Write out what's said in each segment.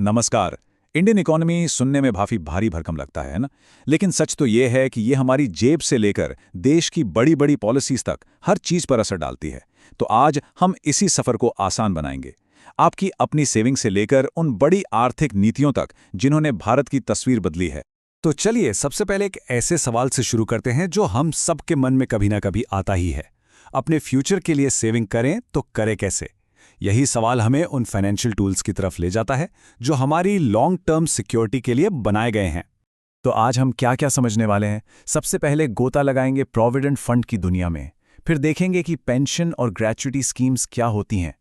नमस्कार। Indian economy सुनने में काफी भारी भरकम लगता है ना। लेकिन सच तो ये है कि ये हमारी जेब से लेकर देश की बड़ी बड़ी पॉलिसीज तक हर चीज पर असर डालती है। तो आज हम इसी सफर को आसान बनाएंगे, आपकी अपनी सेविंग से लेकर उन बड़ी आर्थिक नीतियों तक जिन्होंने भारत की तस्वीर बदली है। तो चलिए सबसे पहले एक ऐसे सवाल से शुरू करते हैं जो हम सबके मन में कभी ना कभी आता ही है। अपने फ्यूचर के लिए सेविंग करें तो करें कैसे? यही सवाल हमें उन फाइनेंशियल टूल्स की तरफ ले जाता है जो हमारी लॉन्ग टर्म सिक्योरिटी के लिए बनाए गए हैं। तो आज हम क्या क्या समझने वाले हैं? सबसे पहले गोता लगाएंगे प्रोविडेंट फंड की दुनिया में, फिर देखेंगे कि पेंशन और ग्रेच्युटी स्कीम्स क्या होती हैं।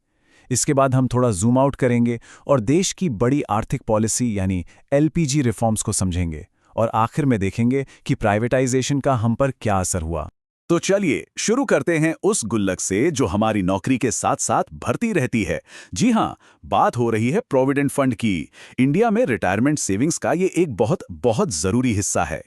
इसके बाद हम थोड़ा जूम आउट करेंगे और देश की बड़ी आर्थिक पॉलिसी यानी एलपीजी रिफॉर्म्स को समझेंगे, और आखिर में देखेंगे कि प्राइवेटाइजेशन का हम पर क्या असर हुआ। तो चलिए शुरू करते हैं उस गुल्लक से जो हमारी नौकरी के साथ साथ भरती रहती है। जी हाँ, बात हो रही है प्रोविडेंट फंड की। इंडिया में रिटायरमेंट सेविंग्स का ये एक बहुत बहुत जरूरी हिस्सा है।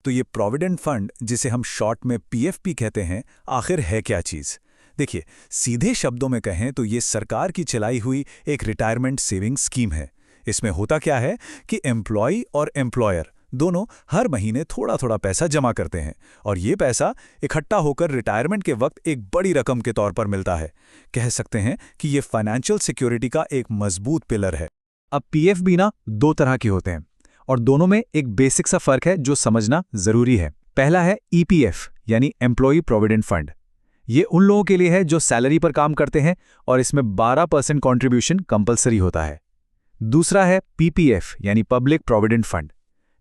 तो ये प्रोविडेंट फंड, जिसे हम शॉर्ट में पीएफपी कहते हैं, आखिर है क्या चीज़? देखिए, सीधे शब्दों में कहें तो ये सरकार की चलाई हुई एक रिटायरमेंट सेविंग स्कीम है। इसमें होता क्या है कि एम्प्लॉय और एम्प्लॉयर दोनों हर महीने थोड़ा थोड़ा पैसा जमा करते हैं, और ये पैसा इकट्ठा होकर रिटायरमेंट के वक्त एक बड़ी रकम के तौर पर मिलता है। कह सकते हैं कि ये फाइनेंशियल सिक्योरिटी का एक मजबूत पिलर है। अब पीएफबी ना दो तरह के होते हैं, और दोनों में एक बेसिक सा फर्क है जो समझना जरूरी है। पहला है ईपीएफ यानी एम्प्लॉय प्रोविडेंट फंड। ये उन लोगों के लिए है जो सैलरी पर काम करते हैं, और इसमें 12% कॉन्ट्रीब्यूशन कंपलसरी होता है। दूसरा है पीपीएफ यानी पब्लिक प्रोविडेंट फंड।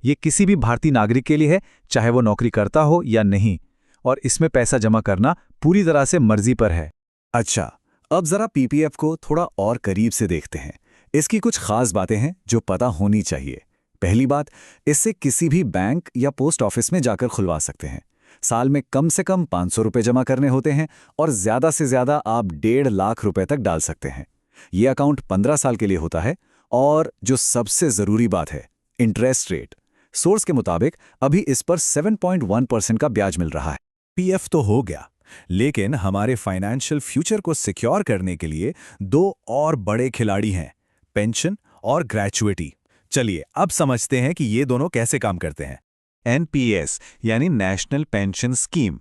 ये किसी भी भारतीय नागरिक के लिए है, चाहे वो नौकरी करता हो या नहीं, और इसमें पैसा जमा करना पूरी तरह से मर्जी पर है। अच्छा, अब जरा पीपीएफ को थोड़ा और करीब से देखते हैं। इसकी कुछ खास बातें हैं जो पता होनी चाहिए। पहली बात, इससे किसी भी बैंक या पोस्ट ऑफिस में जाकर खुलवा सकते हैं। साल में कम से कम 500 रुपये जमा करने होते हैं, और ज्यादा से ज्यादा आप 1.5 लाख रुपए तक डाल सकते हैं। ये अकाउंट 15 साल के लिए होता है, और जो सबसे जरूरी बात है, इंटरेस्ट रेट। सोर्स के मुताबिक अभी इस पर 7.1% का ब्याज मिल रहा है। पीएफ तो हो गया, लेकिन हमारे फाइनेंशियल फ्यूचर को सिक्योर करने के लिए दो और बड़े खिलाड़ी हैं, पेंशन और ग्रेच्युटी। चलिए अब समझते हैं कि ये दोनों कैसे काम करते हैं। एनपीएस यानी नेशनल पेंशन स्कीम,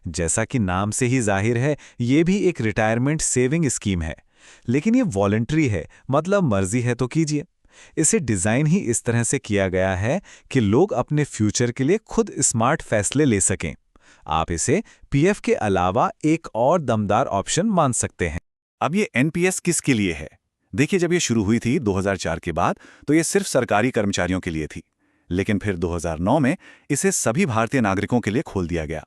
जैसा कि नाम से ही जाहिर है, ये भी एक रिटायरमेंट सेविंग स्कीम है, लेकिन ये वॉलंटरी है, मतलब मर्जी है तो कीजिए। इसे डिजाइन ही इस तरह से किया गया है कि लोग अपने फ्यूचर के लिए खुद स्मार्ट फैसले ले सकें। आप इसे पीएफ के अलावा एक और दमदार ऑप्शन मान सकते हैं। अब ये एनपीएस किसके लिए है? देखिए, जब ये शुरू हुई थी 2004 के बाद, तो ये सिर्फ सरकारी कर्मचारियों के लिए थी। लेकिन फिर 2009 में इसे सभी भारतीय नागरिकों के लिए खोल दिया गया।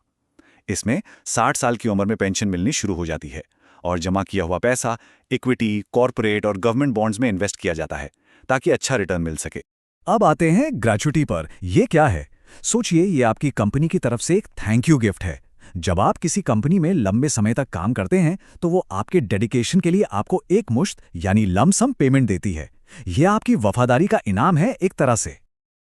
इसमें 60 साल की उम्र में पेंशन मिलनी शुरू हो जाती है, और जमा किया हुआ पैसा इक्विटी, कॉर्पोरेट और गवर्नमेंट बॉन्ड्स में इन्वेस्ट किया जाता है ताकि अच्छा रिटर्न मिल सके। अब आते हैं ग्रेच्युटी पर। ये क्या है? सोचिए, ये आपकी कंपनी की तरफ से एक थैंक यू गिफ्ट है। जब आप किसी कंपनी में लंबे समय तक काम करते हैं तो वो आपके डेडिकेशन के लिए आपको एक मुश्त यानी लमसम पेमेंट देती है। यह आपकी वफादारी का इनाम है एक तरह से।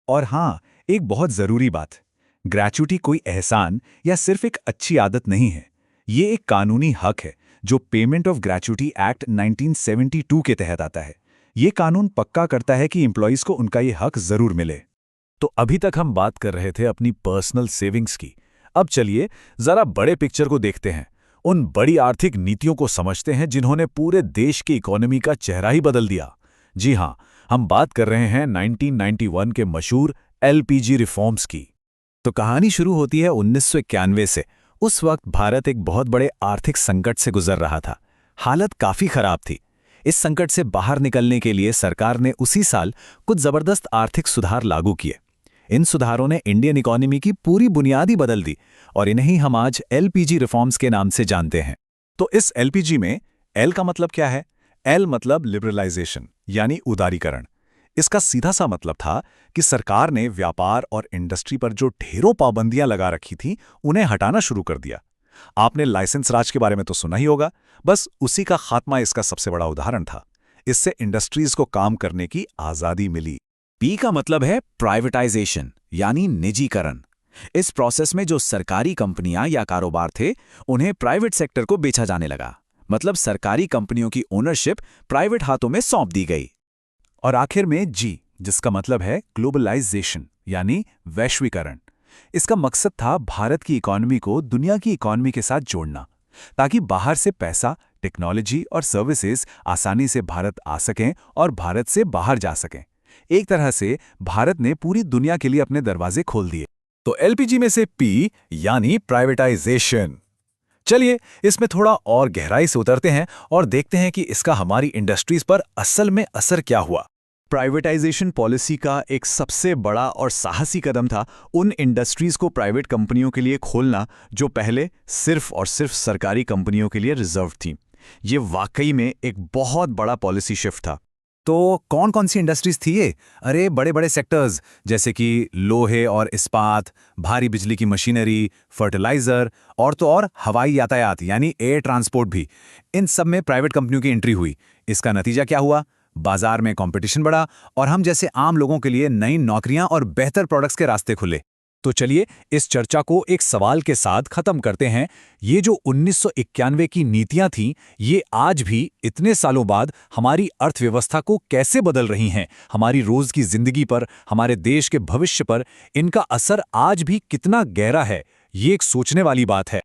और हाँ, एक बहुत जरूरी बात, ग्रेच्युटी कोई एहसान या सिर्फ एक अच्छी आदत नहीं है। ये एक कानूनी हक है जो पेमेंट ऑफ ग्रेच्युटी एक्ट 1972 के तहत आता है। ये कानून पक्का करता है कि एम्प्लॉइज को उनका ये हक जरूर मिले। तो अभी तक हम बात कर रहे थे अपनी पर्सनल सेविंग्स की। अब चलिए जरा बड़े पिक्चर को देखते हैं, उन बड़ी आर्थिक नीतियों को समझते हैं जिन्होंने पूरे देश की इकोनॉमी का चेहरा ही बदल दिया। जी हां, हम बात कर रहे हैं 1991 के मशहूर एलपीजी रिफॉर्म्स की। तो कहानी शुरू होती है 1991 से। उस वक्त भारत एक बहुत बड़े आर्थिक संकट से गुजर रहा था। हालत काफी खराब थी। इस संकट से बाहर निकलने के लिए सरकार ने उसी साल कुछ जबरदस्त आर्थिक सुधार लागू किए। इन सुधारों ने इंडियन इकोनॉमी की पूरी बुनियाद ही बदल दी, और इन्हें हम आज एलपीजी रिफॉर्म्स के नाम से जानते हैं। तो इस एलपीजी में एल का मतलब क्या है? एल मतलब लिबरलाइजेशन यानी उदारीकरण। इसका सीधा सा मतलब था कि सरकार ने व्यापार और इंडस्ट्री पर जो ढेरों पाबंदियां लगा रखी थीं, उन्हें हटाना शुरू कर दिया। आपने लाइसेंस राज के बारे में तो सुना ही होगा, बस उसी का खात्मा इसका सबसे बड़ा उदाहरण था। इससे इंडस्ट्रीज को काम करने की आजादी मिली। पी का मतलब है प्राइवेटाइजेशन यानी निजीकरण। इस प्रोसेस में जो सरकारी कंपनियां या कारोबार थे, उन्हें प्राइवेट सेक्टर को बेचा जाने लगा। मतलब सरकारी कंपनियों की ओनरशिप प्राइवेट हाथों में सौंप दी गई। और आखिर में जी, जिसका मतलब है ग्लोबलाइजेशन यानी वैश्वीकरण। इसका मकसद था भारत की इकॉनमी को दुनिया की इकॉनमी के साथ जोड़ना, ताकि बाहर से पैसा, टेक्नोलॉजी और सर्विसेज आसानी से भारत आ सकें और भारत से बाहर जा सकें। एक तरह से भारत ने पूरी दुनिया के लिए अपने दरवाजे खोल दिए। तो एलपीजी में से पी यानी प्राइवेटाइजेशन। चलिए इसमें थोड़ा और गहराई से उतरते हैं और देखते हैं कि इसका हमारी इंडस्ट्रीज पर असल में असर क्या हुआ। प्राइवेटाइजेशन पॉलिसी का एक सबसे बड़ा और साहसी कदम था उन इंडस्ट्रीज को प्राइवेट कंपनियों के लिए खोलना जो पहले सिर्फ और सिर्फ सरकारी कंपनियों के लिए रिजर्व थी। ये वाकई में एक बहुत बड़ा पॉलिसी शिफ्ट था। तो कौन कौन सी इंडस्ट्रीज थी ये? अरे बड़े बड़े सेक्टर्स जैसे कि लोहे और इस्पात, भारी बिजली की मशीनरी, फर्टिलाइजर और तो और हवाई यातायात यानी एयर ट्रांसपोर्ट भी। इन सब में प्राइवेट कंपनियों की एंट्री हुई। इसका नतीजा क्या हुआ? बाजार में कंपटीशन बढ़ा और हम जैसे आम लोगों के लिए नई नौकरियां और बेहतर प्रोडक्ट्स के रास्ते खुले। तो चलिए इस चर्चा को एक सवाल के साथ खत्म करते हैं। ये जो 1991 की नीतियां थीं, ये आज भी इतने सालों बाद हमारी अर्थव्यवस्था को कैसे बदल रही हैं, हमारी रोज की जिंदगी पर, हमारे देश के भविष्य पर इनका असर आज भी कितना गहरा है, ये एक सोचने वाली बात है।